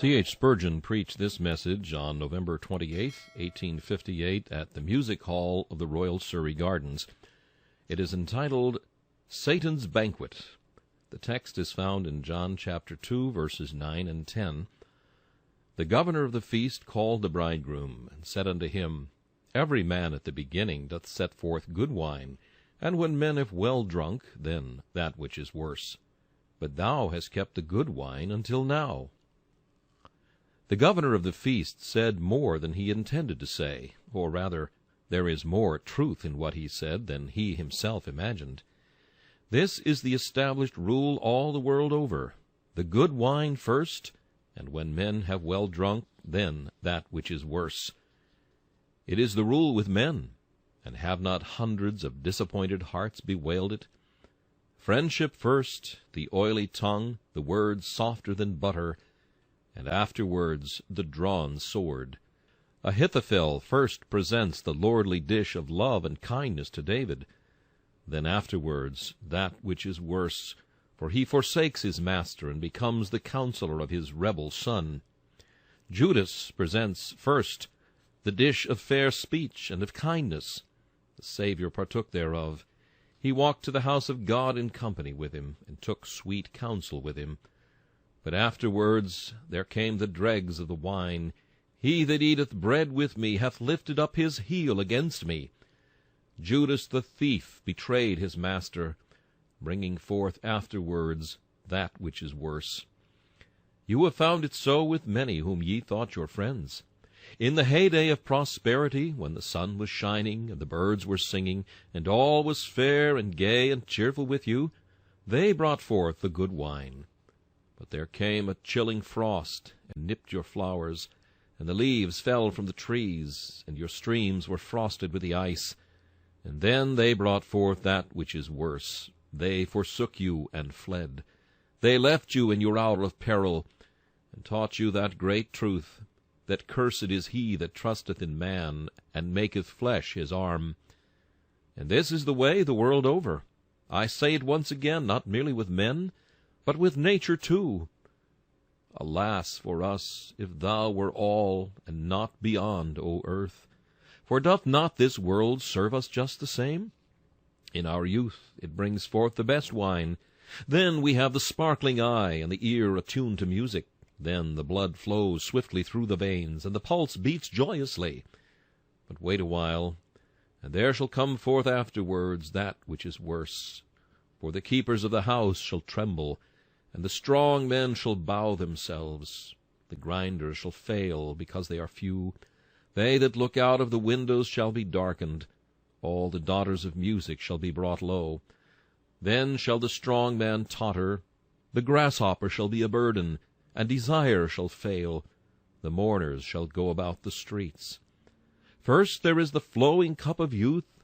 C.H. Spurgeon preached this message on November 28, 1858, at the Music Hall of the Royal Surrey Gardens. It is entitled, Satan's Banquet. The text is found in John chapter 2, verses 9 and 10. The governor of the feast called the bridegroom, and said unto him, Every man at the beginning doth set forth good wine, and when men have well drunk, then that which is worse. But thou hast kept the good wine until now. The governor of the feast said more than he intended to say, or rather, there is more truth in what he said than he himself imagined. This is the established rule all the world over, the good wine first, and when men have well drunk, then that which is worse. It is the rule with men, and have not hundreds of disappointed hearts bewailed it? Friendship first, the oily tongue, the words softer than butter, and afterwards the drawn sword. Ahithophel first presents the lordly dish of love and kindness to David, then afterwards that which is worse, for he forsakes his master and becomes the counselor of his rebel son. Judas presents first the dish of fair speech and of kindness. The Savior partook thereof. He walked to the house of God in company with him, and took sweet counsel with him. But afterwards there came the dregs of the wine. He that eateth bread with me hath lifted up his heel against me. Judas the thief betrayed his master, bringing forth afterwards that which is worse. You have found it so with many whom ye thought your friends. In the heyday of prosperity, when the sun was shining, and the birds were singing, and all was fair and gay and cheerful with you, they brought forth the good wine. But there came a chilling frost, and nipped your flowers, and the leaves fell from the trees, and your streams were frosted with the ice. And then they brought forth that which is worse. They forsook you and fled. They left you in your hour of peril, and taught you that great truth, that cursed is he that trusteth in man, and maketh flesh his arm. And this is the way the world over. I say it once again, not merely with men, but with nature too. Alas for us, if thou were all, and not beyond, O earth! For doth not this world serve us just the same? In our youth it brings forth the best wine. Then we have the sparkling eye, and the ear attuned to music. Then the blood flows swiftly through the veins, and the pulse beats joyously. But wait a while, and there shall come forth afterwards that which is worse. For the keepers of the house shall tremble, and the strong men shall bow themselves. The grinders shall fail, because they are few. They that look out of the windows shall be darkened. All the daughters of music shall be brought low. Then shall the strong man totter. The grasshopper shall be a burden, and desire shall fail. The mourners shall go about the streets. First there is the flowing cup of youth,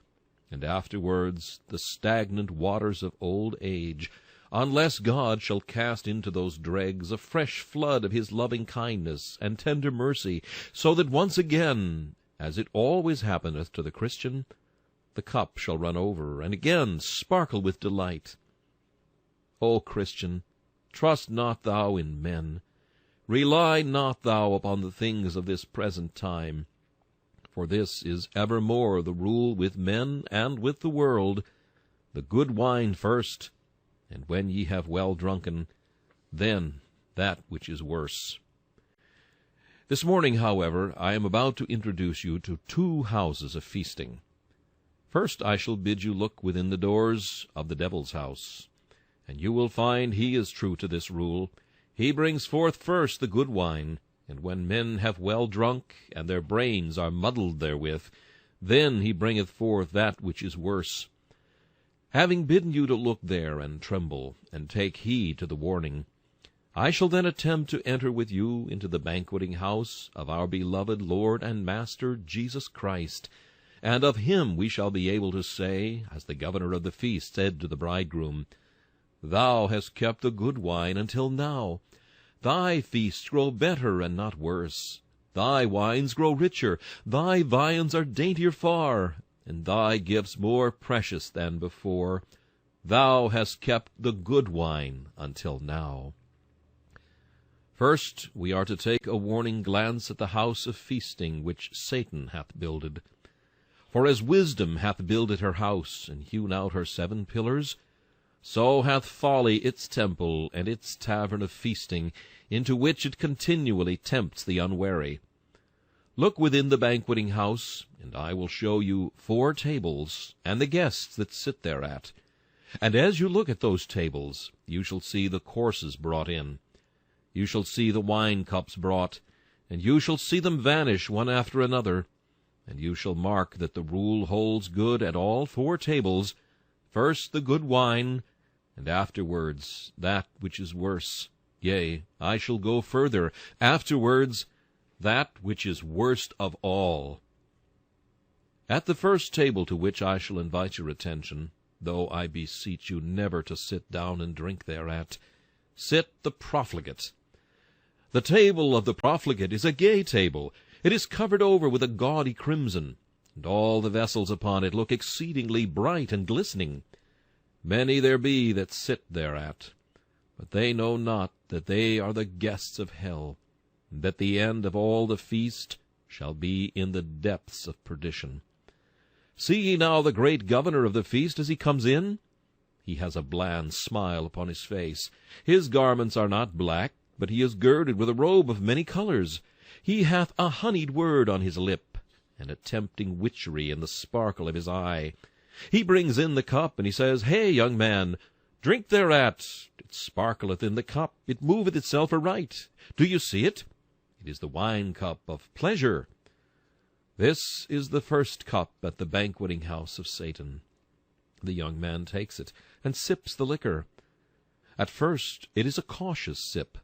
and afterwards the stagnant waters of old age, unless God shall cast into those dregs a fresh flood of his loving kindness and tender mercy, so that once again, as it always happeneth to the Christian, the cup shall run over, and again sparkle with delight. O Christian, trust not thou in men. Rely not thou upon the things of this present time. For this is evermore the rule with men and with the world, the good wine first, and when ye have well drunken, then that which is worse. This morning, however, I am about to introduce you to two houses of feasting. First I shall bid you look within the doors of the devil's house, and you will find he is true to this rule. He brings forth first the good wine, and when men have well drunk, and their brains are muddled therewith, then he bringeth forth that which is worse. Having bidden you to look there and tremble, and take heed to the warning, I shall then attempt to enter with you into the banqueting house of our beloved Lord and Master Jesus Christ, and of him we shall be able to say, as the governor of the feast said to the bridegroom, Thou hast kept the good wine until now. Thy feasts grow better and not worse. Thy wines grow richer. Thy viands are daintier far, and thy gifts more precious than before. Thou hast kept the good wine until now. First, we are to take a warning glance at the house of feasting which Satan hath builded. For as wisdom hath builded her house, and hewn out her 7 pillars, so hath folly its temple and its tavern of feasting, into which it continually tempts the unwary. Look within the banqueting house, and I will show you 4 tables, and the guests that sit thereat. And as you look at those tables, you shall see the courses brought in. You shall see the wine cups brought, and you shall see them vanish one after another. And you shall mark that the rule holds good at all 4 tables, first the good wine, and afterwards that which is worse. Yea, I shall go further, afterwards that which is worst of all. At the first table to which I shall invite your attention, though I beseech you never to sit down and drink thereat, sit the profligate. The table of the profligate is a gay table. It is covered over with a gaudy crimson, and all the vessels upon it look exceedingly bright and glistening. Many there be that sit thereat, but they know not that they are the guests of hell, and that the end of all the feast shall be in the depths of perdition. See ye now the great governor of the feast as he comes in? He has a bland smile upon his face. His garments are not black, but he is girded with a robe of many colors. He hath a honeyed word on his lip, and a tempting witchery in the sparkle of his eye. He brings in the cup, and he says, Hey, young man, drink thereat. It sparkleth in the cup, it moveth itself aright. Do you see it? It is the wine-cup of pleasure. This is the first cup at the banqueting house of Satan. The young man takes it, and sips the liquor. At first it is a cautious sip.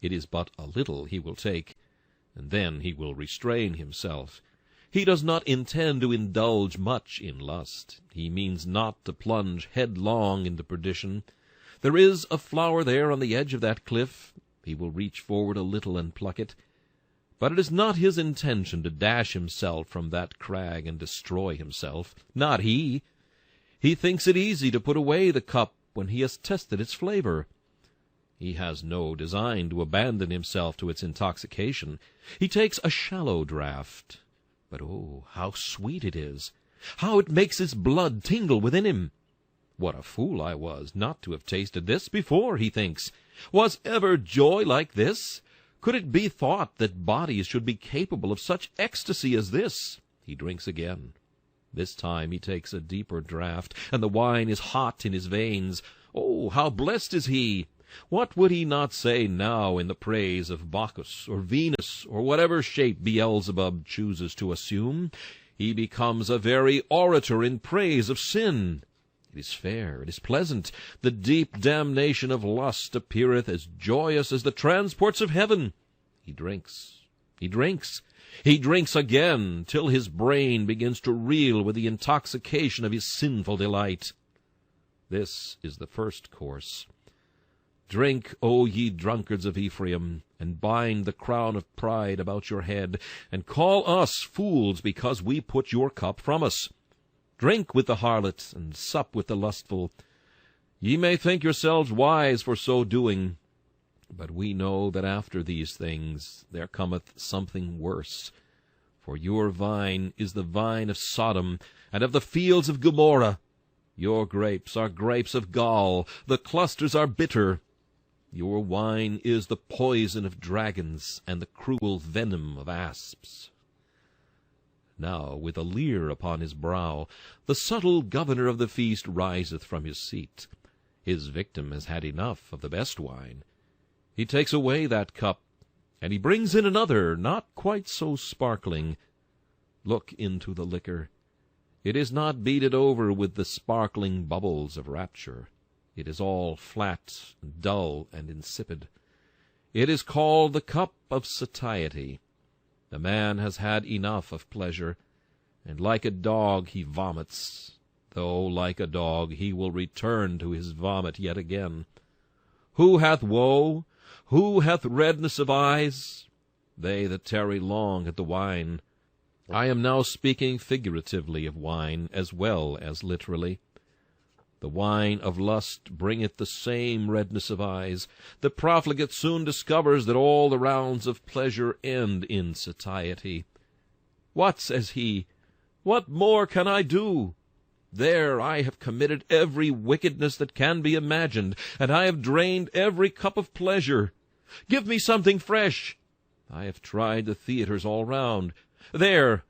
It is but a little he will take, and then he will restrain himself. He does not intend to indulge much in lust. He means not to plunge headlong into perdition. There is a flower there on the edge of that cliff. He will reach forward a little and pluck it. But it is not his intention to dash himself from that crag and destroy himself. Not he. He thinks it easy to put away the cup when he has tested its flavor. He has no design to abandon himself to its intoxication. He takes a shallow draught. But oh, how sweet it is! How it makes his blood tingle within him! What a fool I was not to have tasted this before, he thinks. Was ever joy like this? Could it be thought that bodies should be capable of such ecstasy as this? He drinks again. This time he takes a deeper draught, and the wine is hot in his veins. Oh, how blessed is he! What would he not say now in the praise of Bacchus or Venus or whatever shape Beelzebub chooses to assume? He becomes a very orator in praise of sin. It is fair, it is pleasant. The deep damnation of lust appeareth as joyous as the transports of heaven. He drinks, he drinks, he drinks again, till his brain begins to reel with the intoxication of his sinful delight. This is the first course. Drink, O ye drunkards of Ephraim, and bind the crown of pride about your head, and call us fools because we put your cup from us. Drink with the harlot, and sup with the lustful. Ye may think yourselves wise for so doing, but we know that after these things there cometh something worse. For your vine is the vine of Sodom, and of the fields of Gomorrah. Your grapes are grapes of gall, the clusters are bitter. Your wine is the poison of dragons, and the cruel venom of asps. Now, with a leer upon his brow, the subtle governor of the feast riseth from his seat. His victim has had enough of the best wine. He takes away that cup, and he brings in another, not quite so sparkling. Look into the liquor. It is not beaded over with the sparkling bubbles of rapture. It is all flat, dull, and insipid. It is called the cup of satiety. The man has had enough of pleasure, and like a dog he vomits, though like a dog he will return to his vomit yet again. Who hath woe? Who hath redness of eyes? They that tarry long at the wine. I am now speaking figuratively of wine as well as literally. The wine of lust bringeth the same redness of eyes. The profligate soon discovers that all the rounds of pleasure end in satiety. What, says he, what more can I do? There I have committed every wickedness that can be imagined, and I have drained every cup of pleasure. Give me something fresh. I have tried the theatres all round. There,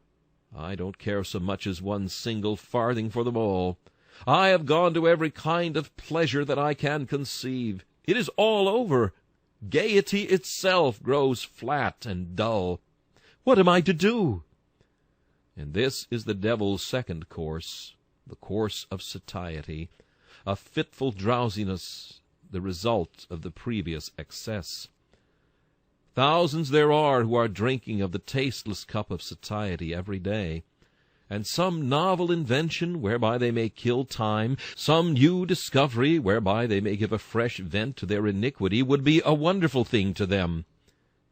I don't care so much as one single farthing for them all. I have gone to every kind of pleasure that I can conceive. It is all over. Gaiety itself grows flat and dull. What am I to do? And this is the devil's second course, the course of satiety, a fitful drowsiness, the result of the previous excess. Thousands there are who are drinking of the tasteless cup of satiety every day, and some novel invention whereby they may kill time, some new discovery whereby they may give a fresh vent to their iniquity, would be a wonderful thing to them.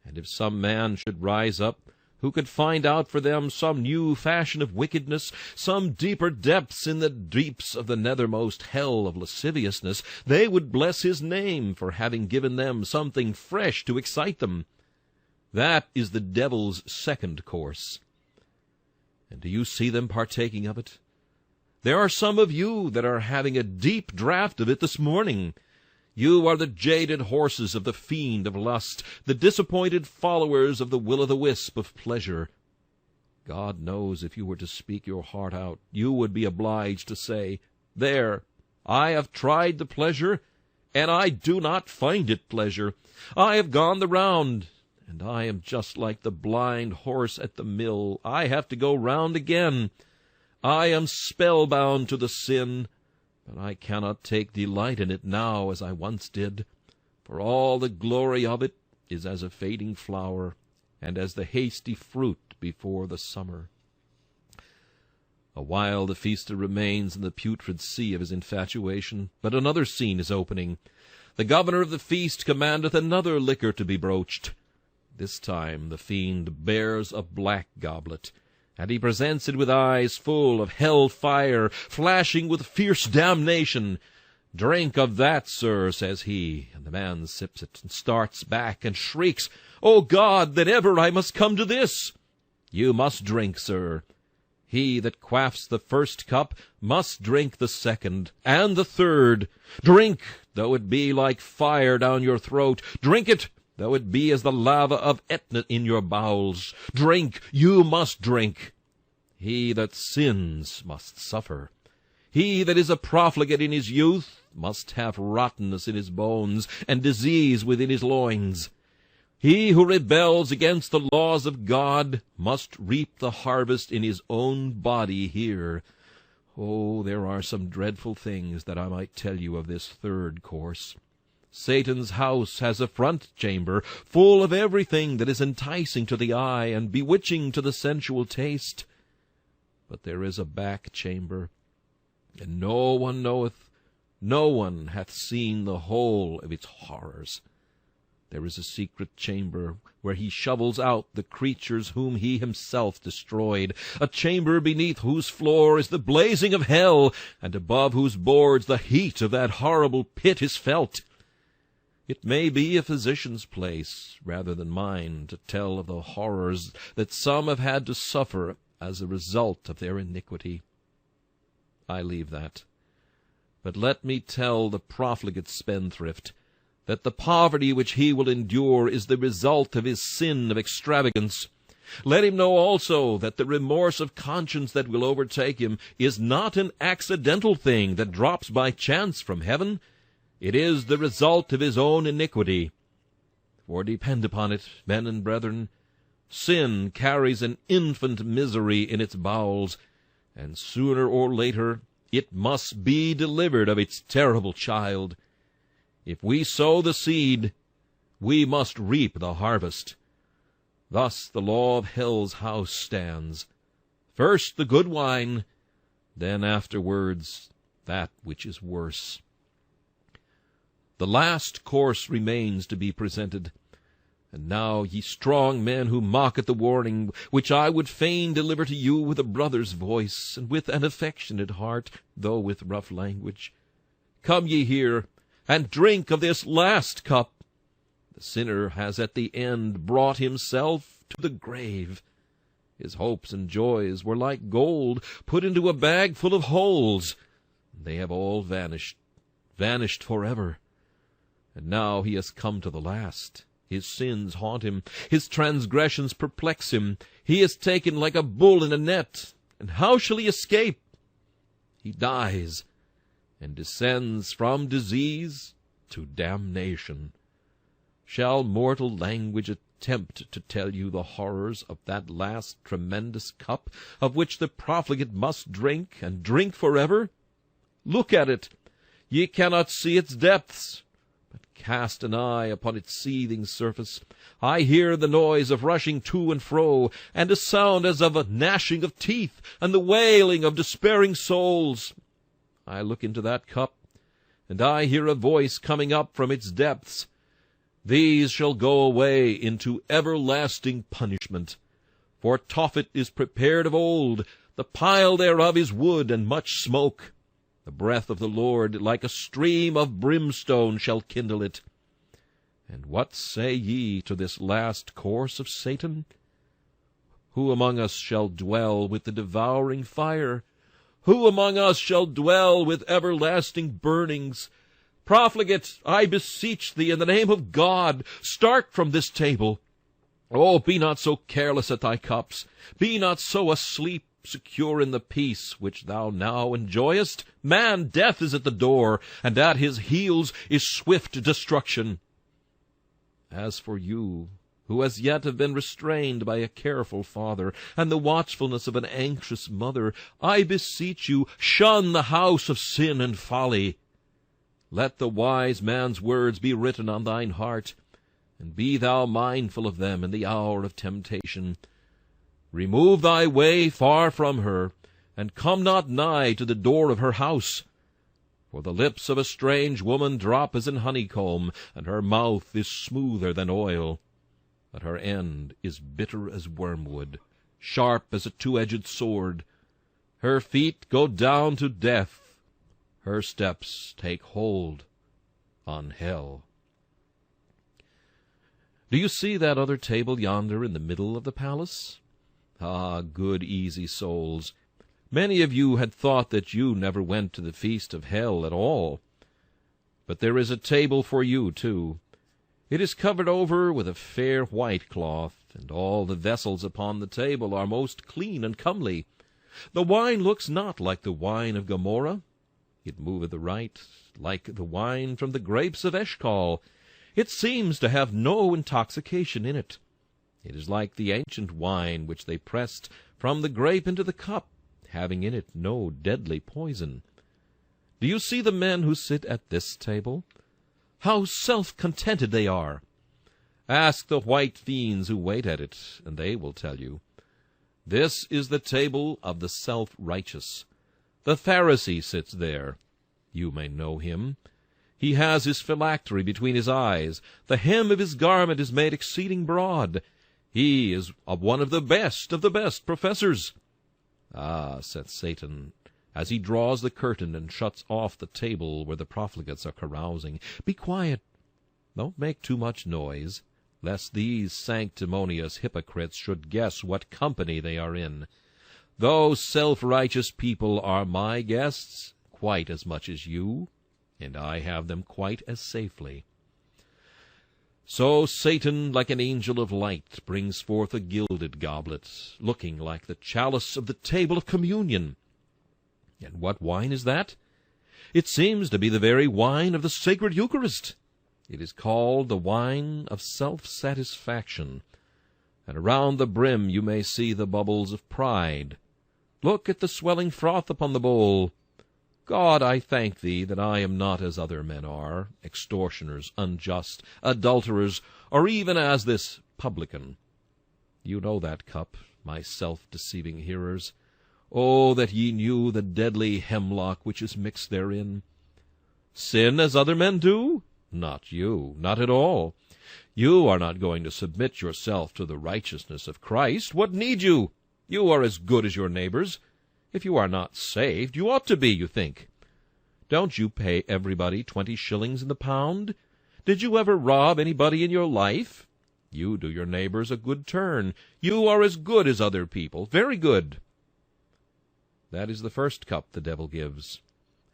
And if some man should rise up who could find out for them some new fashion of wickedness, some deeper depths in the deeps of the nethermost hell of lasciviousness, they would bless his name for having given them something fresh to excite them. That is the devil's second course. And do you see them partaking of it? There are some of you that are having a deep draught of it this morning. You are the jaded horses of the fiend of lust, the disappointed followers of the will-o'-the-wisp of pleasure. God knows if you were to speak your heart out, you would be obliged to say, There, I have tried the pleasure, and I do not find it pleasure. I have gone the round, and I am just like the blind horse at the mill. I have to go round again. I am spellbound to the sin, but I cannot take delight in it now as I once did, for all the glory of it is as a fading flower, and as the hasty fruit before the summer. A while the feaster remains in the putrid sea of his infatuation, but another scene is opening. The governor of the feast commandeth another liquor to be broached. This time the fiend bears a black goblet, and he presents it with eyes full of hell fire, flashing with fierce damnation. Drink of that, sir, says he, and the man sips it, and starts back, and shrieks, O God, that ever I must come to this! You must drink, sir. He that quaffs the first cup must drink the second, and the third. Drink, though it be like fire down your throat. Drink it, though it be as the lava of Etna in your bowels. Drink, you must drink. He that sins must suffer. He that is a profligate in his youth must have rottenness in his bones, and disease within his loins. He who rebels against the laws of God must reap the harvest in his own body here. Oh, there are some dreadful things that I might tell you of this third course. Satan's house has a front chamber, full of everything that is enticing to the eye and bewitching to the sensual taste. But there is a back chamber, and no one knoweth, no one hath seen the whole of its horrors. There is a secret chamber where he shovels out the creatures whom he himself destroyed, a chamber beneath whose floor is the blazing of hell, and above whose boards the heat of that horrible pit is felt. It may be a physician's place, rather than mine, to tell of the horrors that some have had to suffer as a result of their iniquity. I leave that. But let me tell the profligate spendthrift that the poverty which he will endure is the result of his sin of extravagance. Let him know also that the remorse of conscience that will overtake him is not an accidental thing that drops by chance from heaven. It is the result of his own iniquity. For depend upon it, men and brethren, sin carries an infant misery in its bowels, and sooner or later it must be delivered of its terrible child. If we sow the seed, we must reap the harvest. Thus the law of hell's house stands. First the good wine, then afterwards that which is worse. The last course remains to be presented. And now, ye strong men who mock at the warning, which I would fain deliver to you with a brother's voice, and with an affectionate heart, though with rough language, Come ye here, and drink of this last cup. The sinner has at the end brought himself to the grave. His hopes and joys were like gold put into a bag full of holes. They have all vanished, vanished forever. And now he has come to the last. His sins haunt him, his transgressions perplex him. He is taken like a bull in a net, and how shall he escape? He dies, and descends from disease to damnation. Shall mortal language attempt to tell you the horrors of that last tremendous cup, of which the profligate must drink, and drink forever? Look at it. Ye cannot see its depths, but cast an eye upon its seething surface. I hear the noise of rushing to and fro, and a sound as of a gnashing of teeth, and the wailing of despairing souls. I look into that cup, and I hear a voice coming up from its depths. These shall go away into everlasting punishment. For Tophet is prepared of old, the pile thereof is wood and much smoke. The breath of the Lord, like a stream of brimstone, shall kindle it. And what say ye to this last course of Satan? Who among us shall dwell with the devouring fire? Who among us shall dwell with everlasting burnings? Profligate, I beseech thee, in the name of God, start from this table. Oh, be not so careless at thy cups. Be not so asleep, secure in the peace which thou now enjoyest. Man, death is at the door, and at his heels is swift destruction. As for you, who as yet have been restrained by a careful father, and the watchfulness of an anxious mother, I beseech you, shun the house of sin and folly. Let the wise man's words be written on thine heart, and be thou mindful of them in the hour of temptation. Remove thy way far from her, and come not nigh to the door of her house. For the lips of a strange woman drop as in honeycomb, and her mouth is smoother than oil. But her end is bitter as wormwood, sharp as a two-edged sword. Her feet go down to death. Her steps take hold on hell. Do you see that other table yonder in the middle of the palace? Ah, good, easy souls! Many of you had thought that you never went to the feast of hell at all. But there is a table for you, too. It is covered over with a fair white cloth, and all the vessels upon the table are most clean and comely. The wine looks not like the wine of Gomorrah. It moveth aright, like the wine from the grapes of Eshcol. It seems to have no intoxication in it. It is like the ancient wine which they pressed from the grape into the cup, having in it no deadly poison. Do you see the men who sit at this table? How self-contented they are! Ask the white fiends who wait at it, and they will tell you. This is the table of the self-righteous. The Pharisee sits there. You may know him. He has his phylactery between his eyes. The hem of his garment is made exceeding broad. He is one of the best professors. Ah, saith Satan, as he draws the curtain and shuts off the table where the profligates are carousing, be quiet. Don't make too much noise, lest these sanctimonious hypocrites should guess what company they are in. Those self-righteous people are my guests quite as much as you, and I have them quite as safely. So Satan, like an angel of light, brings forth a gilded goblet, looking like the chalice of the table of communion. And what wine is that? It seems to be the very wine of the sacred Eucharist. It is called the wine of self-satisfaction, and around the brim you may see the bubbles of pride. Look at the swelling froth upon the bowl. God, I thank thee that I am not as other men are, extortioners, unjust, adulterers, or even as this publican. You know that cup, my self-deceiving hearers. Oh, that ye knew the deadly hemlock which is mixed therein. Sin as other men do? Not you, not at all. You are not going to submit yourself to the righteousness of Christ. What need you? You are as good as your neighbors. If you are not saved, you ought to be, you think. Don't you pay everybody 20 shillings in the pound? Did you ever rob anybody in your life? You do your neighbors a good turn. You are as good as other people, very good. That is the first cup the devil gives,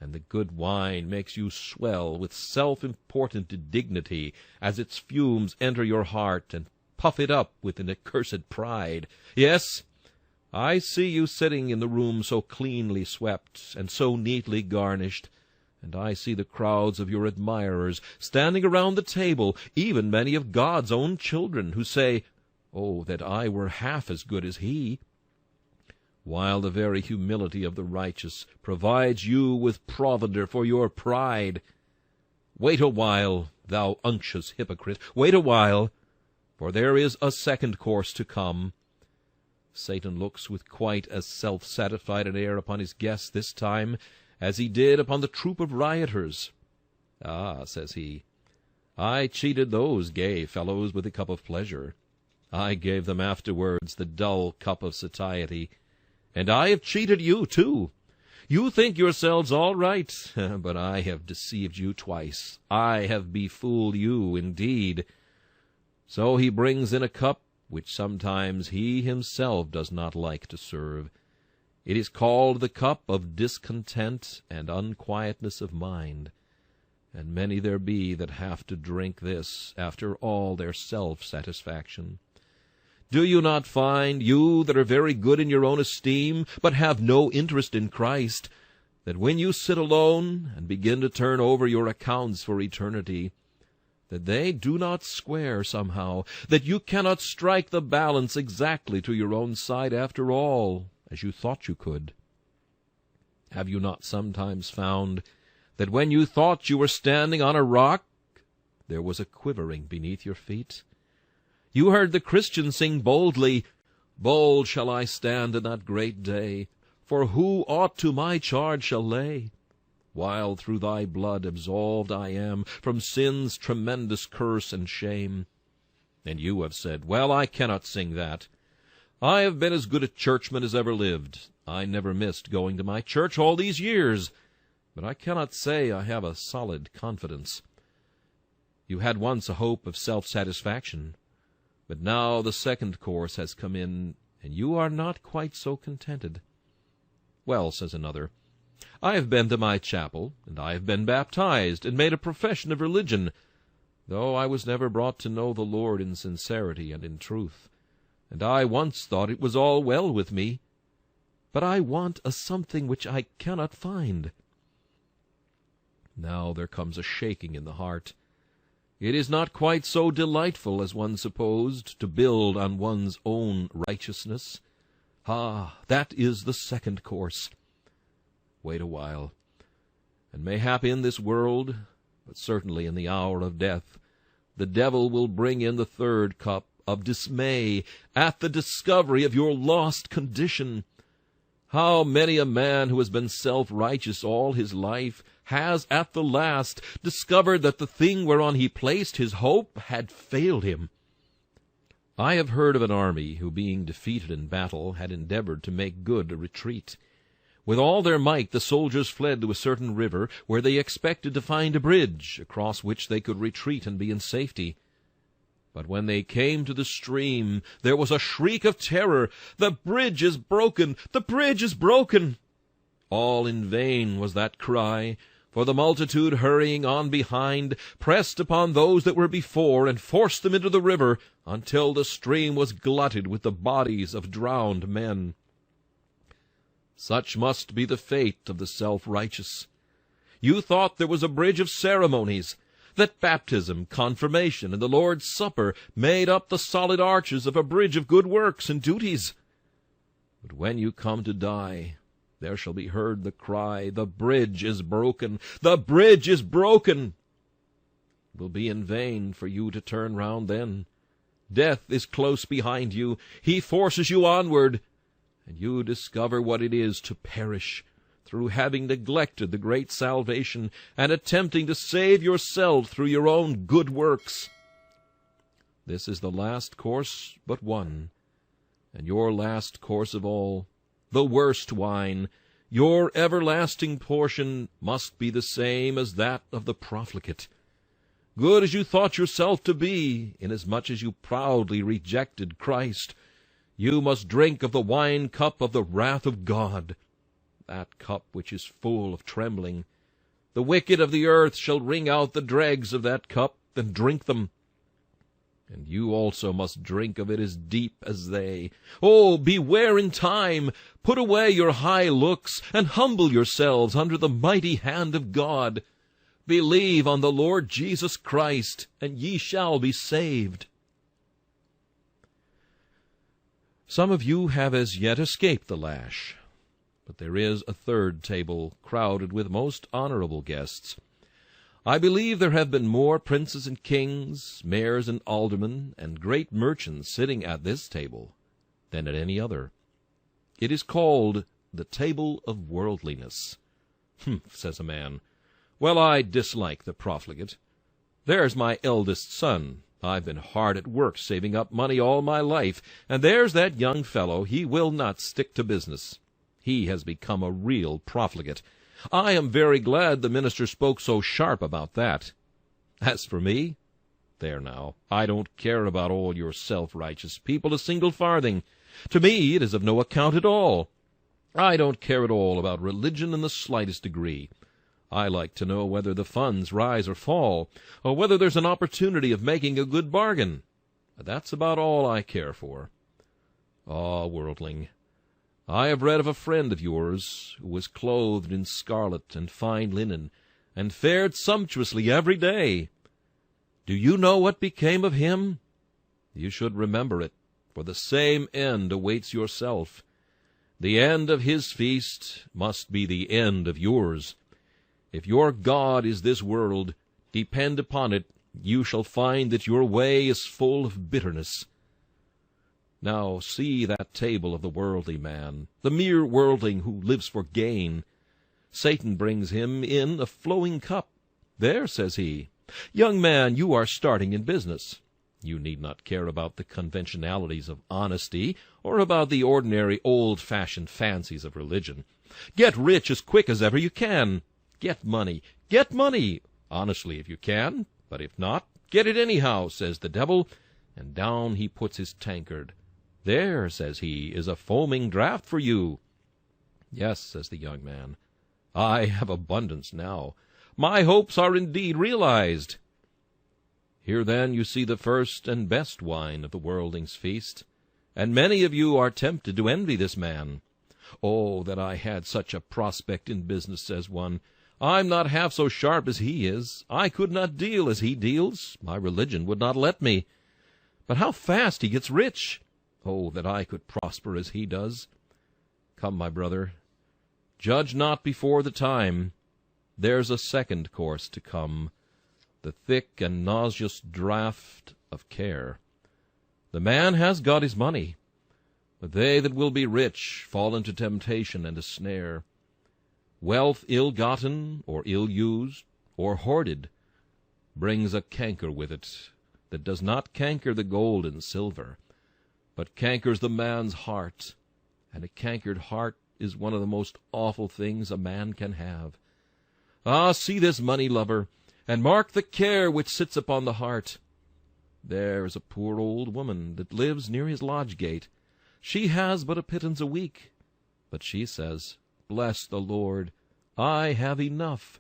and the good wine makes you swell with self-important dignity as its fumes enter your heart and puff it up with an accursed pride. Yes, I see you sitting in the room so cleanly swept and so neatly garnished, and I see the crowds of your admirers standing around the table, even many of God's own children, who say, "Oh, that I were half as good as he!" while the very humility of the righteous provides you with provender for your pride. Wait a while, thou unctuous hypocrite, wait a while, for there is a second course to come. Satan looks with quite as self-satisfied an air upon his guests this time as he did upon the troop of rioters. "Ah," says he, "I cheated those gay fellows with a cup of pleasure. I gave them afterwards the dull cup of satiety. And I have cheated you, too. You think yourselves all right, but I have deceived you twice. I have befooled you, indeed." So he brings in a cup which sometimes he himself does not like to serve. It is called the cup of discontent and unquietness of mind. And many there be that have to drink this after all their self-satisfaction. Do you not find, you that are very good in your own esteem, but have no interest in Christ, that when you sit alone and begin to turn over your accounts for eternity, that they do not square somehow, that you cannot strike the balance exactly to your own side after all, as you thought you could? Have you not sometimes found that when you thought you were standing on a rock, there was a quivering beneath your feet? You heard the Christian sing boldly, "Bold shall I stand in that great day, for who aught to my charge shall lay? While through thy blood absolved I am from sin's tremendous curse and shame." And you have said, "Well, I cannot sing that. I have been as good a churchman as ever lived. I never missed going to my church all these years, but I cannot say I have a solid confidence." You had once a hope of self-satisfaction, but now the second course has come in, and you are not quite so contented. "Well," says another, "I have been to my chapel, and I have been baptized, and made a profession of religion, though I was never brought to know the Lord in sincerity and in truth. And I once thought it was all well with me, but I want a something which I cannot find." Now there comes a shaking in the heart. It is not quite so delightful as one supposed to build on one's own righteousness. Ah, that is the second course. Wait a while, and mayhap in this world, but certainly in the hour of death, the devil will bring in the third cup of dismay at the discovery of your lost condition. How many a man who has been self-righteous all his life has at the last discovered that the thing whereon he placed his hope had failed him. I have heard of an army who, being defeated in battle, had endeavored to make good a retreat. With all their might the soldiers fled to a certain river, where they expected to find a bridge, across which they could retreat and be in safety. But when they came to the stream, there was a shriek of terror. "The bridge is broken! The bridge is broken!" All in vain was that cry, for the multitude hurrying on behind pressed upon those that were before and forced them into the river until the stream was glutted with the bodies of drowned men. Such must be the fate of the self-righteous. You thought there was a bridge of ceremonies, that baptism, confirmation, and the Lord's Supper made up the solid arches of a bridge of good works and duties. But when you come to die, there shall be heard the cry, "The bridge is broken! The bridge is broken!" It will be in vain for you to turn round then. Death is close behind you. He forces you onward, and you discover what it is to perish through having neglected the great salvation and attempting to save yourself through your own good works. This is the last course but one, and your last course of all, the worst wine. Your everlasting portion must be the same as that of the profligate. Good as you thought yourself to be, inasmuch as you proudly rejected Christ, you must drink of the wine-cup of the wrath of God, that cup which is full of trembling. The wicked of the earth shall wring out the dregs of that cup and drink them. And you also must drink of it as deep as they. Oh, beware in time! Put away your high looks, and humble yourselves under the mighty hand of God. Believe on the Lord Jesus Christ, and ye shall be saved. Some of you have as yet escaped the lash, but there is a third table crowded with most honorable guests. I believe there have been more princes and kings, mayors and aldermen, and great merchants sitting at this table than at any other. It is called the table of worldliness. "Humph," says a man. "Well, I dislike the profligate. There's my eldest son. I've been hard at work saving up money all my life, and there's that young fellow. He will not stick to business. He has become a real profligate. I am very glad the minister spoke so sharp about that. As for me, there now, I don't care about all your self-righteous people a single farthing. To me it is of no account at all. I don't care at all about religion in the slightest degree. I like to know whether the funds rise or fall, or whether there's an opportunity of making a good bargain. That's about all I care for. Ah, worldling, I have read of a friend of yours who was clothed in scarlet and fine linen, and fared sumptuously every day. Do you know what became of him? You should remember it, for the same end awaits yourself. The end of his feast must be the end of yours. If your God is this world, depend upon it, you shall find that your way is full of bitterness. Now see that table of the worldly man, the mere worldling who lives for gain. Satan brings him in a flowing cup. There, says he, young man, you are starting in business. You need not care about the conventionalities of honesty, or about the ordinary old-fashioned fancies of religion. Get rich as quick as ever you can. Get money, honestly if you can, but if not, get it anyhow, says the devil, and down he puts his tankard. There, says he, is a foaming draught for you. Yes, says the young man, I have abundance now. My hopes are indeed realized. Here then you see the first and best wine of the worldling's feast, and many of you are tempted to envy this man. Oh, that I had such a prospect in business, says one. I'm not half so sharp as he is. I could not deal as he deals. My religion would not let me. But how fast he gets rich! Oh, that I could prosper as he does. Come, my brother, judge not before the time. There's a second course to come, the thick and nauseous draught of care. The man has got his money, but they that will be rich fall into temptation and a snare. Wealth ill-gotten, or ill-used, or hoarded, brings a canker with it that does not canker the gold and silver, but cankers the man's heart, and a cankered heart is one of the most awful things a man can have. Ah, see this money-lover, and mark the care which sits upon the heart. There is a poor old woman that lives near his lodge-gate. She has but a pittance a week, but she says, Bless the Lord, I have enough.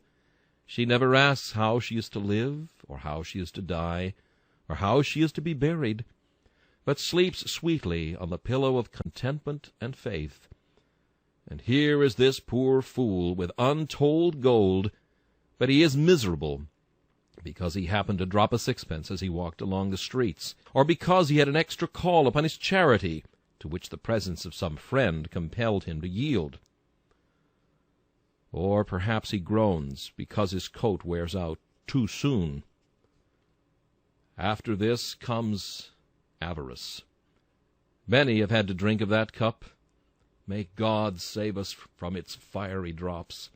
She never asks how she is to live, or how she is to die, or how she is to be buried, but sleeps sweetly on the pillow of contentment and faith. And here is this poor fool with untold gold, but he is miserable because he happened to drop a sixpence as he walked along the streets, or because he had an extra call upon his charity, to which the presence of some friend compelled him to yield. Or perhaps he groans because his coat wears out too soon. After this comes avarice. Many have had to drink of that cup. May God save us from its fiery drops.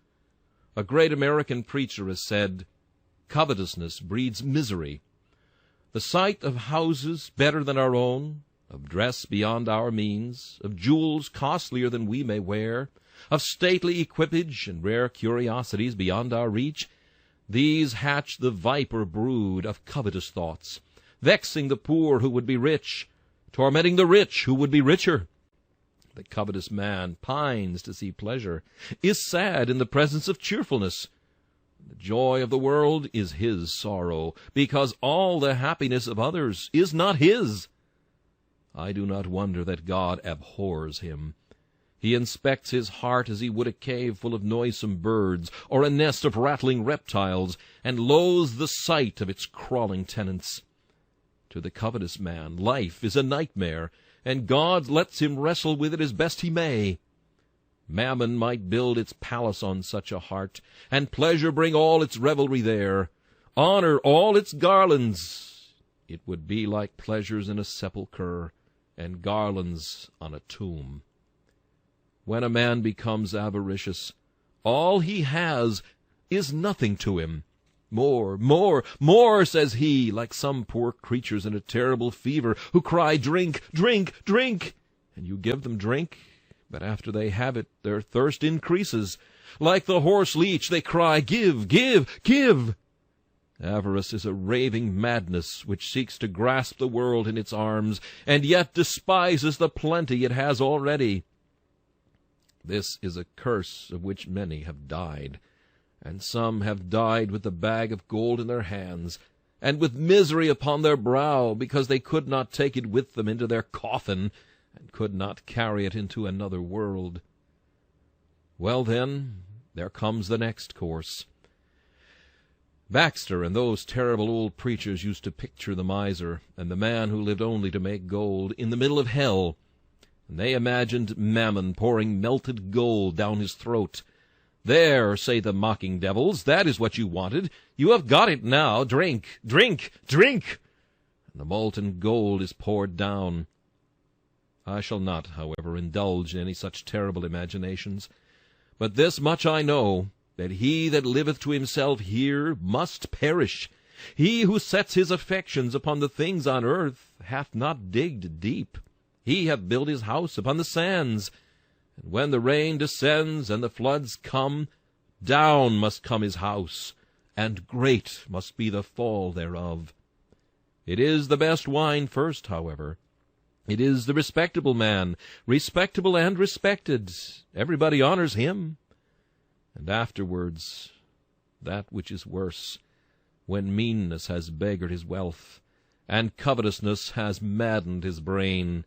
A great American preacher has said, Covetousness breeds misery. The sight of houses better than our own, of dress beyond our means, of jewels costlier than we may wear, of stately equipage and rare curiosities beyond our reach, these hatch the viper brood of covetous thoughts, vexing the poor who would be rich, tormenting the rich who would be richer. The covetous man pines to see pleasure, is sad in the presence of cheerfulness. The joy of the world is his sorrow, because all the happiness of others is not his. I do not wonder that God abhors him. He inspects his heart as he would a cave full of noisome birds, or a nest of rattling reptiles, and loathes the sight of its crawling tenants. To the covetous man, life is a nightmare, and God lets him wrestle with it as best he may. Mammon might build its palace on such a heart, and pleasure bring all its revelry there, honor all its garlands. It would be like pleasures in a sepulchre, and garlands on a tomb. When a man becomes avaricious, all he has is nothing to him. More, more, more, says he, like some poor creatures in a terrible fever, who cry, drink, drink, drink, and you give them drink, but after they have it, their thirst increases. Like the horse leech, they cry, give, give, give. Avarice is a raving madness which seeks to grasp the world in its arms, and yet despises the plenty it has already. This is a curse of which many have died, and some have died with the bag of gold in their hands, and with misery upon their brow, because they could not take it with them into their coffin, and could not carry it into another world. Well, then, there comes the next course. Baxter and those terrible old preachers used to picture the miser and the man who lived only to make gold in the middle of hell, and they imagined Mammon pouring melted gold down his throat. There, say the mocking devils, that is what you wanted. You have got it now. Drink, drink, drink. And the molten gold is poured down. I shall not, however, indulge in any such terrible imaginations. But this much I know, that he that liveth to himself here must perish. He who sets his affections upon the things on earth hath not digged deep. He hath built his house upon the sands. And when the rain descends and the floods come, down must come his house, and great must be the fall thereof. It is the best wine first, however. It is the respectable man, respectable and respected. Everybody honors him. And afterwards, that which is worse, when meanness has beggared his wealth, and covetousness has maddened his brain.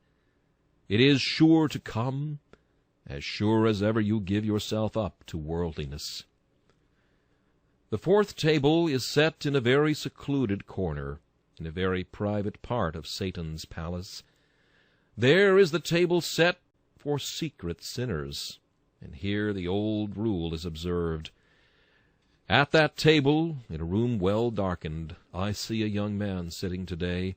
It is sure to come, as sure as ever you give yourself up to worldliness. The fourth table is set in a very secluded corner, in a very private part of Satan's palace. There is the table set for secret sinners, and here the old rule is observed. At that table, in a room well darkened, I see a young man sitting today,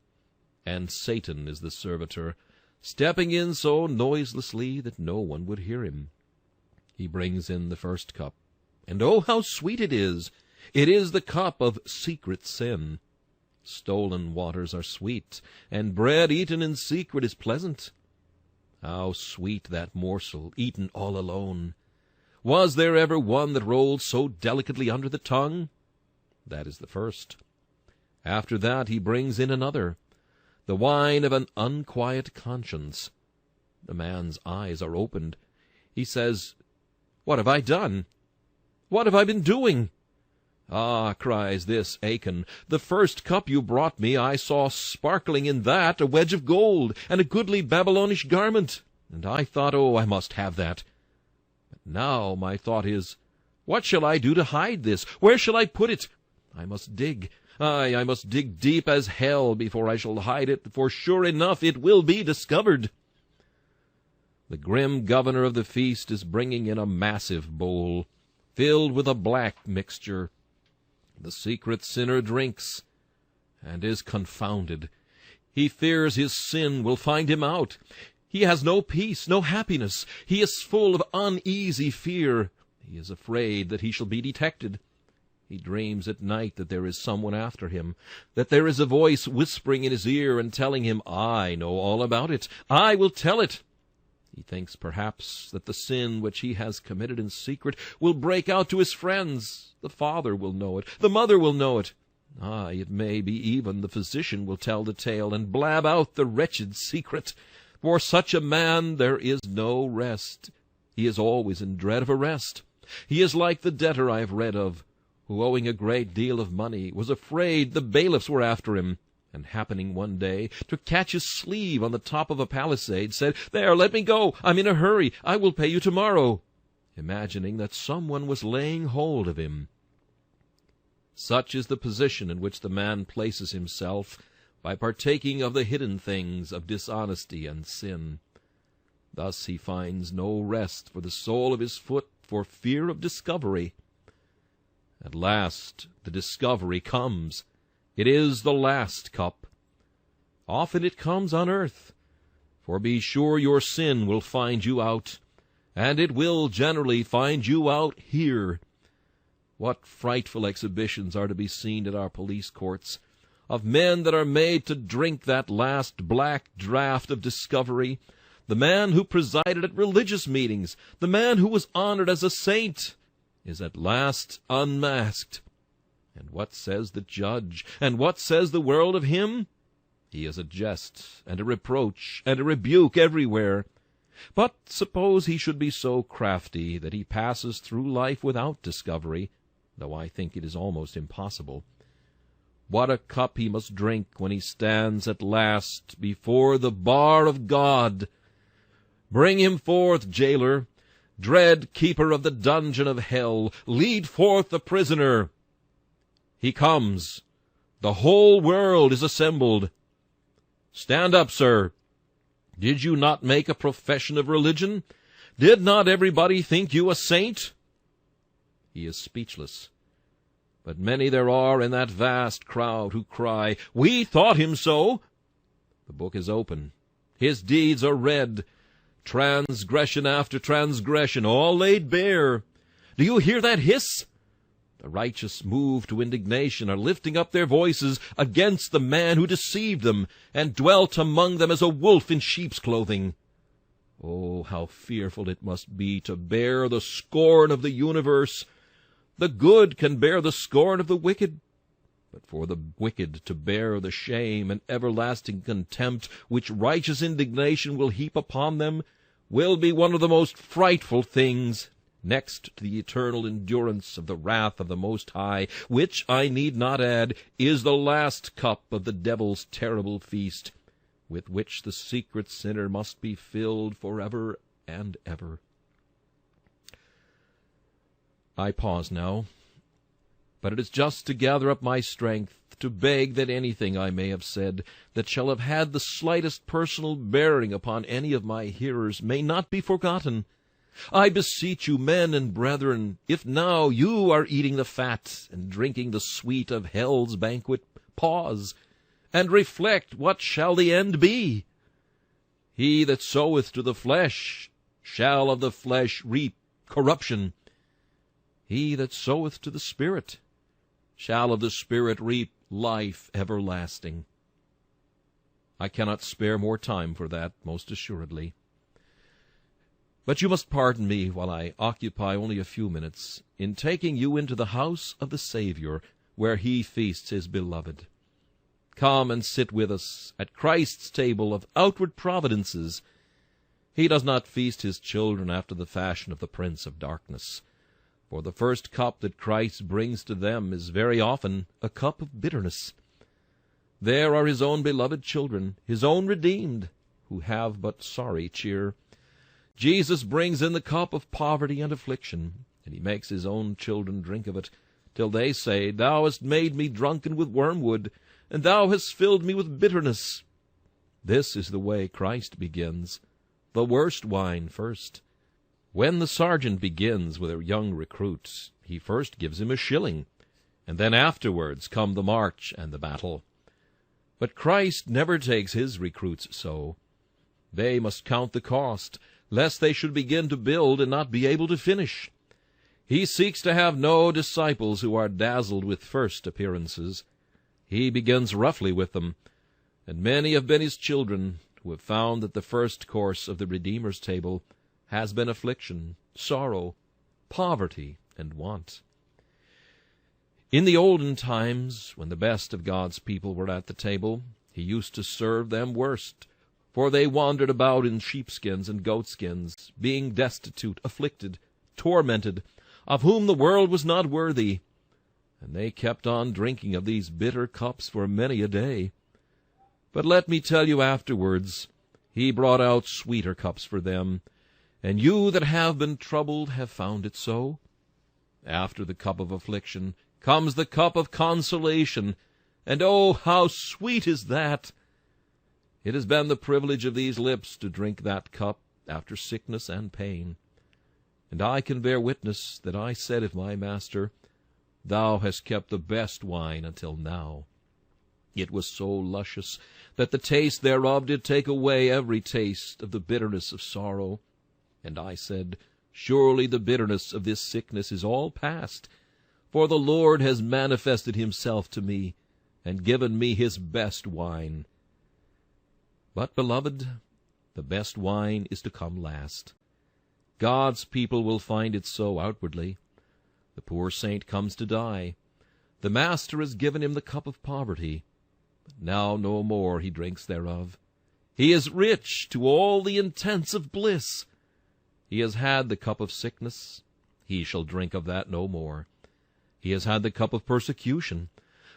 and Satan is the servitor, stepping in so noiselessly that no one would hear him. He brings in the first cup, and oh, how sweet it is! It is the cup of secret sin. Stolen waters are sweet, and bread eaten in secret is pleasant. How sweet that morsel, eaten all alone! Was there ever one that rolled so delicately under the tongue? That is the first. After that he brings in another, the wine of an unquiet conscience. The man's eyes are opened. He says, "What have I done? What have I been doing?" "Ah," cries this Achan, "the first cup you brought me, I saw sparkling in that a wedge of gold, and a goodly Babylonish garment, and I thought, oh, I must have that. But now my thought is, what shall I do to hide this? Where shall I put it? I must dig. I must dig deep as hell before I shall hide it, for sure enough it will be discovered." The grim governor of the feast is bringing in a massive bowl, filled with a black mixture. The secret sinner drinks, and is confounded. He fears his sin will find him out. He has no peace, no happiness. He is full of uneasy fear. He is afraid that he shall be detected. He dreams at night that there is someone after him, that there is a voice whispering in his ear and telling him, "I know all about it. I will tell it." He thinks perhaps that the sin which he has committed in secret will break out to his friends. The father will know it. The mother will know it. Aye, it may be even the physician will tell the tale and blab out the wretched secret. For such a man there is no rest. He is always in dread of arrest. He is like the debtor I have read of, who, owing a great deal of money, was afraid the bailiffs were after him, and happening one day to catch his sleeve on the top of a palisade, said, "There, let me go. I'm in a hurry. I will pay you tomorrow," imagining that someone was laying hold of him. Such is the position in which the man places himself by partaking of the hidden things of dishonesty and sin. Thus he finds no rest for the sole of his foot for fear of discovery. At last the discovery comes. It is the last cup. Often it comes on earth, for be sure your sin will find you out, and it will generally find you out here. What frightful exhibitions are to be seen at our police courts, of men that are made to drink that last black draught of discovery, the man who presided at religious meetings, the man who was honored as a saint, is at last unmasked. And what says the judge, and what says the world of him? He is a jest, and a reproach, and a rebuke everywhere. But suppose he should be so crafty that he passes through life without discovery, though I think it is almost impossible. What a cup he must drink when he stands at last before the bar of God! Bring him forth, jailer! Dread keeper of the dungeon of hell, lead forth the prisoner! He comes. The whole world is assembled. Stand up, sir. Did you not make a profession of religion? Did not everybody think you a saint? He is speechless. But many there are in that vast crowd who cry, "We thought him so." The book is open. His deeds are read. Transgression after transgression, all laid bare. Do you hear that hiss? The righteous, moved to indignation, are lifting up their voices against the man who deceived them and dwelt among them as a wolf in sheep's clothing. Oh, how fearful it must be to bear the scorn of the universe! The good can bear the scorn of the wicked, but for the wicked to bear the shame and everlasting contempt which righteous indignation will heap upon them will be one of the most frightful things, next to the eternal endurance of the wrath of the Most High, which, I need not add, is the last cup of the devil's terrible feast, with which the secret sinner must be filled forever and ever. I pause now, but it is just to gather up my strength to beg that anything I may have said that shall have had the slightest personal bearing upon any of my hearers may not be forgotten. I beseech you, men and brethren, if now you are eating the fat and drinking the sweet of hell's banquet, pause, and reflect what shall the end be. He that soweth to the flesh shall of the flesh reap corruption. He that soweth to the Spirit shall of the Spirit reap life everlasting. I cannot spare more time for that, most assuredly. But you must pardon me while I occupy only a few minutes in taking you into the house of the Savior, where he feasts his beloved. Come and sit with us at Christ's table of outward providences. He does not feast his children after the fashion of the prince of darkness, for the first cup that Christ brings to them is very often a cup of bitterness. There are his own beloved children, his own redeemed, who have but sorry cheer. Jesus brings in the cup of poverty and affliction, and he makes his own children drink of it, till they say, "Thou hast made me drunken with wormwood, and thou hast filled me with bitterness." This is the way Christ begins, the worst wine first. When the sergeant begins with a young recruit, he first gives him a shilling, and then afterwards come the march and the battle. But Christ never takes his recruits so. They must count the cost, lest they should begin to build and not be able to finish. He seeks to have no disciples who are dazzled with first appearances. He begins roughly with them, and many have been his children who have found that the first course of the Redeemer's table has been affliction, sorrow, poverty, and want. In the olden times, when the best of God's people were at the table, he used to serve them worst, for they wandered about in sheepskins and goatskins, being destitute, afflicted, tormented, of whom the world was not worthy. And they kept on drinking of these bitter cups for many a day. But let me tell you afterwards, he brought out sweeter cups for them, and you that have been troubled have found it so. After the cup of affliction comes the cup of consolation, and oh, how sweet is that! It has been the privilege of these lips to drink that cup after sickness and pain. And I can bear witness that I said of my Master, Thou hast kept the best wine until now. It was so luscious that the taste thereof did take away every taste of the bitterness of sorrow. And I said, Surely the bitterness of this sickness is all past, for the Lord has manifested himself to me, and given me his best wine. But, beloved, the best wine is to come last. God's people will find it so outwardly. The poor saint comes to die. The Master has given him the cup of poverty, but now no more he drinks thereof. He is rich to all the intents of bliss. He has had the cup of sickness. He shall drink of that no more. He has had the cup of persecution.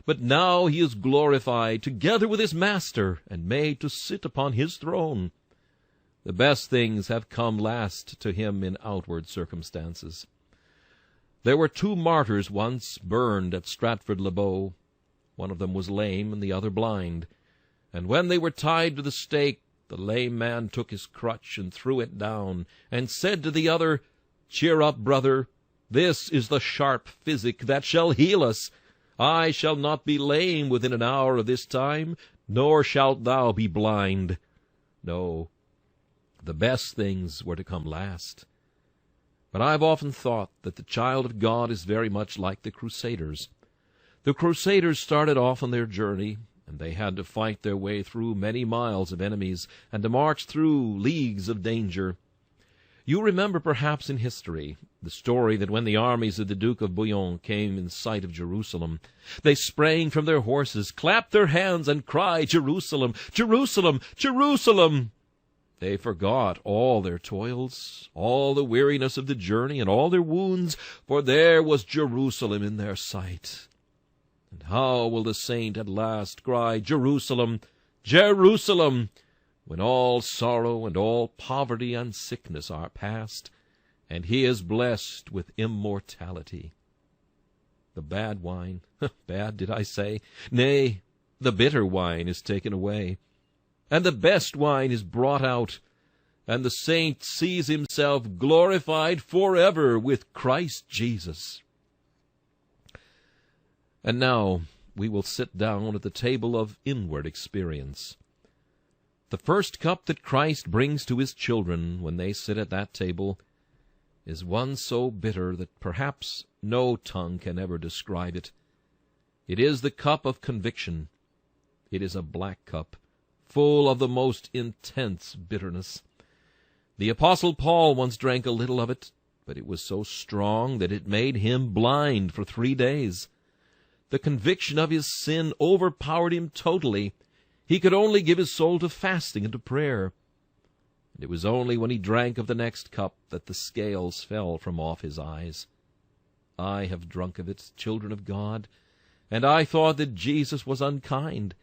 But now he is glorified together with his Master, and made to sit upon his throne. The best things have come last to him in outward circumstances. There were 2 martyrs once burned at Stratford-le-Bow. One of them was lame, and the other blind. And when they were tied to the stake, the lame man took his crutch and threw it down, and said to the other, Cheer up, brother, this is the sharp physic that shall heal us. I shall not be lame within an hour of this time, nor shalt thou be blind. No, the best things were to come last. But I've often thought that the child of God is very much like the Crusaders. The Crusaders started off on their journey, and they had to fight their way through many miles of enemies, and to march through leagues of danger. You remember perhaps in history the story that when the armies of the Duke of Bouillon came in sight of Jerusalem, they sprang from their horses, clapped their hands, and cried, Jerusalem, Jerusalem, Jerusalem! They forgot all their toils, all the weariness of the journey, and all their wounds, for there was Jerusalem in their sight. And how will the saint at last cry, Jerusalem, Jerusalem, when all sorrow and all poverty and sickness are past, and he is blessed with immortality? The bad wine, bad did I say? Nay, the bitter wine is taken away, and the best wine is brought out, and the saint sees himself glorified forever with Christ Jesus. And now we will sit down at the table of inward experience. The first cup that Christ brings to his children when they sit at that table is one so bitter that perhaps no tongue can ever describe it. It is the cup of conviction. It is a black cup, full of the most intense bitterness. The Apostle Paul once drank a little of it, but it was so strong that it made him blind for 3 days. The conviction of his sin overpowered him totally. He could only give his soul to fasting and to prayer. And it was only when he drank of the next cup that the scales fell from off his eyes. I have drunk of it, children of God, and I thought that Jesus was unkind.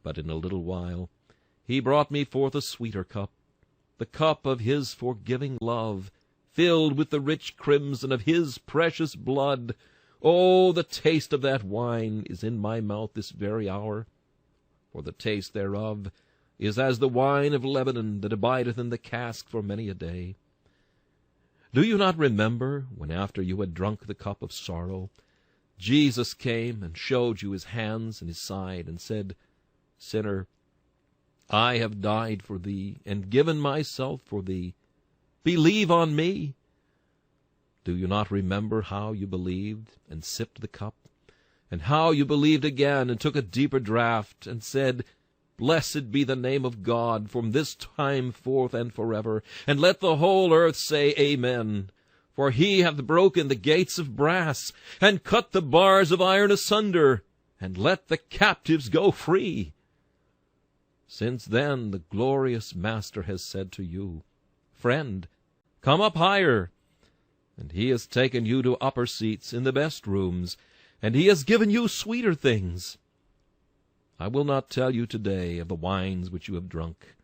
But in a little while he brought me forth a sweeter cup, the cup of his forgiving love, filled with the rich crimson of his precious blood. Oh, the taste of that wine is in my mouth this very hour, for the taste thereof is as the wine of Lebanon that abideth in the cask for many a day. Do you not remember when, after you had drunk the cup of sorrow, Jesus came and showed you his hands and his side, and said, Sinner, I have died for thee, and given myself for thee. Believe on me. Do you not remember how you believed and sipped the cup, and how you believed again and took a deeper draught and said, Blessed be the name of God from this time forth and forever. And let the whole earth say, Amen. For he hath broken the gates of brass, and cut the bars of iron asunder, and let the captives go free. Since then the glorious Master has said to you, Friend, come up higher. And he has taken you to upper seats in the best rooms, and he has given you sweeter things. I will not tell you today of the wines which you have drunk.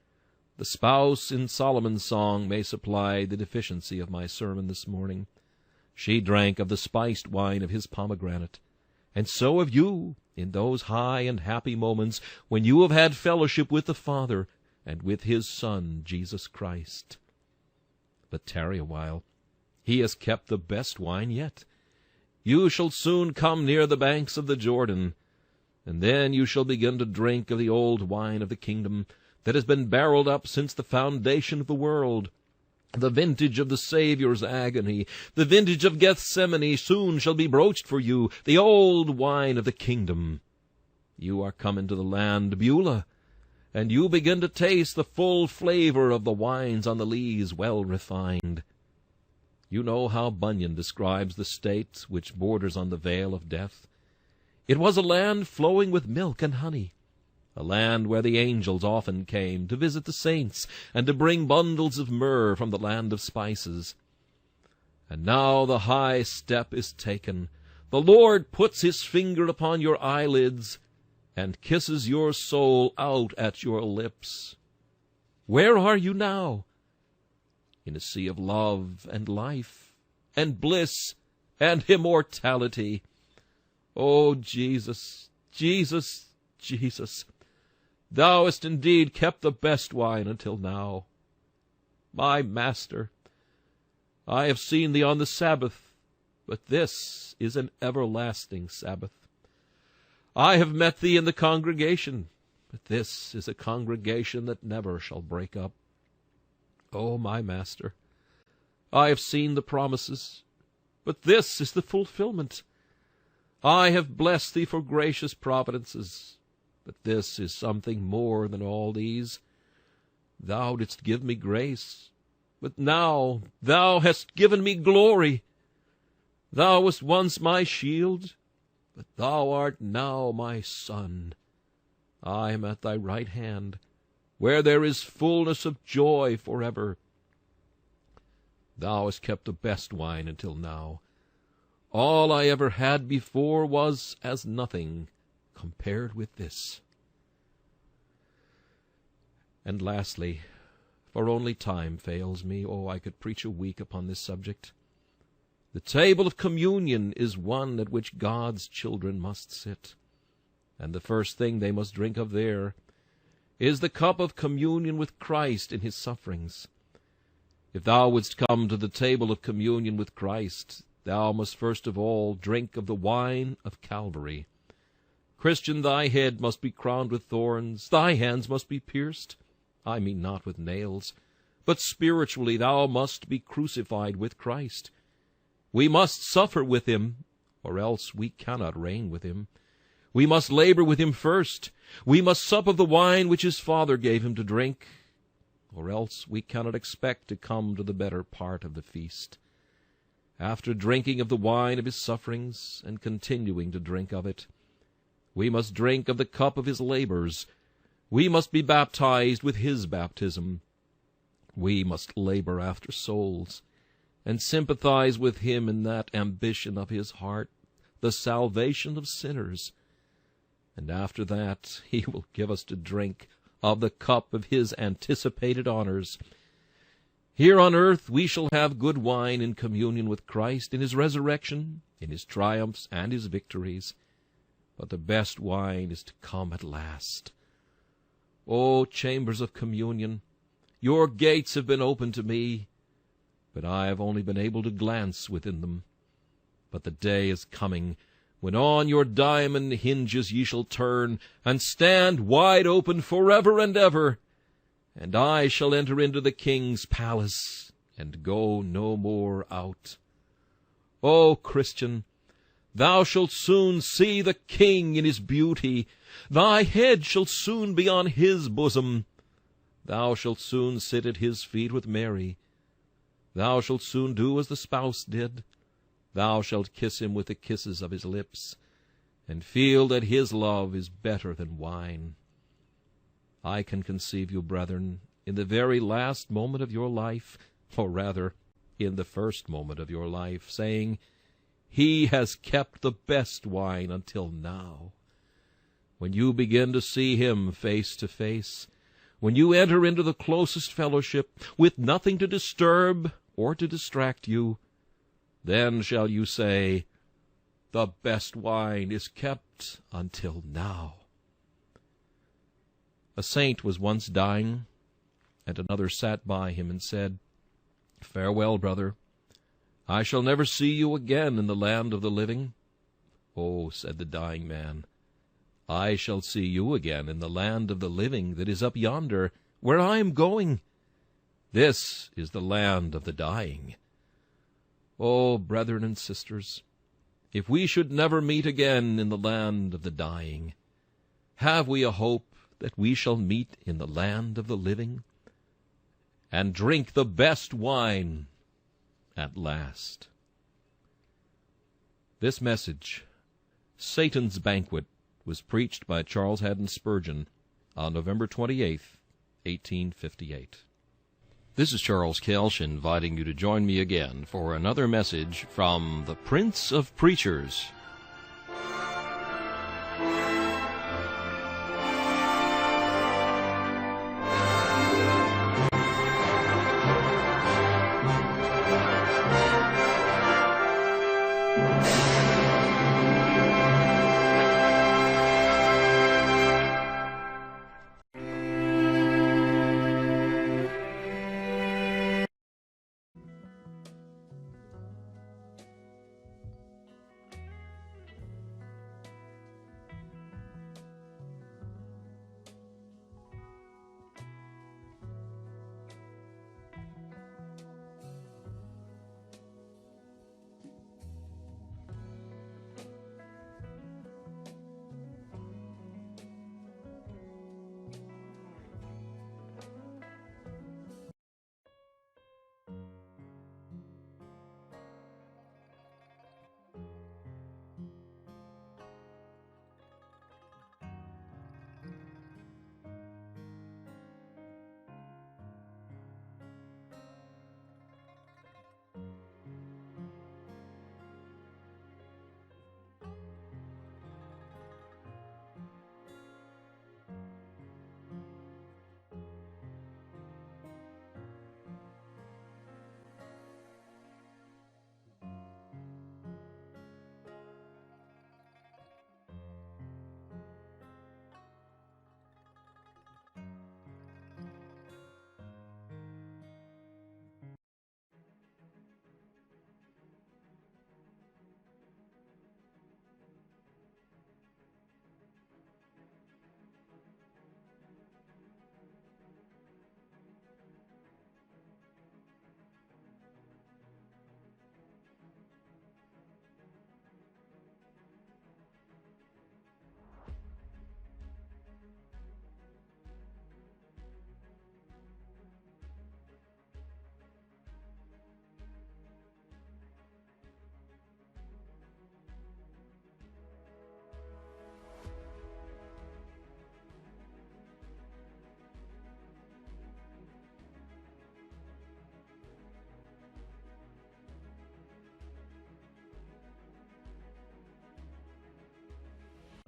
The spouse in Solomon's song may supply the deficiency of my sermon this morning. She drank of the spiced wine of his pomegranate. And so have you, in those high and happy moments when you have had fellowship with the Father and with his Son, Jesus Christ. But tarry a while. He has kept the best wine yet. You shall soon come near the banks of the Jordan, and then you shall begin to drink of the old wine of the kingdom that has been barreled up since the foundation of the world. The vintage of the Saviour's agony, the vintage of Gethsemane soon shall be broached for you, the old wine of the kingdom. You are come into the land Beulah, and you begin to taste the full flavor of the wines on the lees well refined. You know how Bunyan describes the state which borders on the vale of death. It was a land flowing with milk and honey, a land where the angels often came to visit the saints and to bring bundles of myrrh from the land of spices. And now the high step is taken. The Lord puts his finger upon your eyelids and kisses your soul out at your lips. Where are you now? In a sea of love and life and bliss and immortality. O Jesus, Jesus, Jesus, thou hast indeed kept the best wine until now. My Master, I have seen thee on the Sabbath, but this is an everlasting Sabbath. I have met thee in the congregation, but this is a congregation that never shall break up. O my Master, I have seen the promises, but this is the fulfillment. I have blessed thee for gracious providences, but this is something more than all these. Thou didst give me grace, but now thou hast given me glory. Thou wast once my shield, but thou art now my Son. I am at thy right hand, where there is fullness of joy forever. Thou hast kept the best wine until now. All I ever had before was as nothing compared with this. And lastly, for only time fails me, I could preach a week upon this subject. The table of communion is one at which God's children must sit, and the first thing they must drink of there is the cup of communion with Christ in his sufferings. If thou wouldst come to the table of communion with Christ, thou must first of all drink of the wine of Calvary. Christian, thy head must be crowned with thorns, thy hands must be pierced. I mean not with nails, but spiritually thou must be crucified with Christ. We must suffer with him, or else we cannot reign with him. We must labor with him first. We must sup of the wine which his Father gave him to drink, or else we cannot expect to come to the better part of the feast. After drinking of the wine of his sufferings, and continuing to drink of it, we must drink of the cup of his labors. We must be baptized with his baptism. We must labor after souls, and sympathize with him in that ambition of his heart, the salvation of sinners. And after that he will give us to drink of the cup of his anticipated honors. Here on earth we shall have good wine in communion with Christ in his resurrection, in his triumphs and his victories. But the best wine is to come at last. O chambers of communion, your gates have been opened to me, but I have only been able to glance within them. But the day is coming when on your diamond hinges ye shall turn, and stand wide open forever and ever, and I shall enter into the King's palace, and go no more out. O Christian, Thou shalt soon see the King in his beauty. Thy head shall soon be on his bosom. Thou shalt soon sit at his feet with Mary. Thou shalt soon do as the spouse did. Thou shalt kiss him with the kisses of his lips, and feel that his love is better than wine. I can conceive you, brethren, in the very last moment of your life, or rather, in the first moment of your life, saying, He has kept the best wine until now. When you begin to see him face to face, when you enter into the closest fellowship, with nothing to disturb or to distract you, then shall you say, The best wine is kept until now. A saint was once dying, and another sat by him and said, Farewell, brother. I shall never see you again in the land of the living. Oh, said the dying man, I shall see you again in the land of the living that is up yonder, where I am going. This is the land of the dying. Oh, brethren and sisters, if we should never meet again in the land of the dying, have we a hope that we shall meet in the land of the living, and drink the best wine at last? This message, Satan's Banquet, was preached by Charles Haddon Spurgeon on November 28, 1858. This is Charles Kelsch inviting you to join me again for another message from the Prince of Preachers.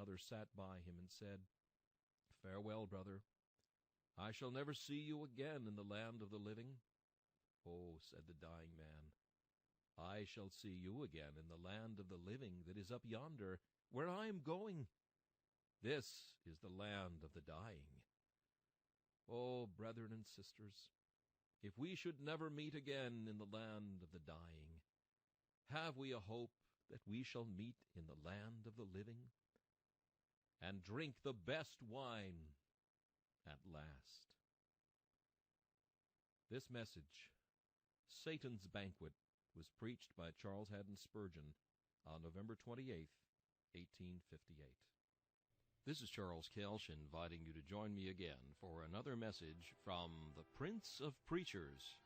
Another sat by him and said, Farewell, brother. I shall never see you again in the land of the living. Oh, said the dying man, I shall see you again in the land of the living that is up yonder, where I am going. This is the land of the dying. Oh, brethren and sisters, if we should never meet again in the land of the dying, have we a hope that we shall meet in the land of the living, and drink the best wine at last? This message, Satan's Banquet, was preached by Charles Haddon Spurgeon on November 28th, 1858. This is Charles Kelsch inviting you to join me again for another message from the Prince of Preachers.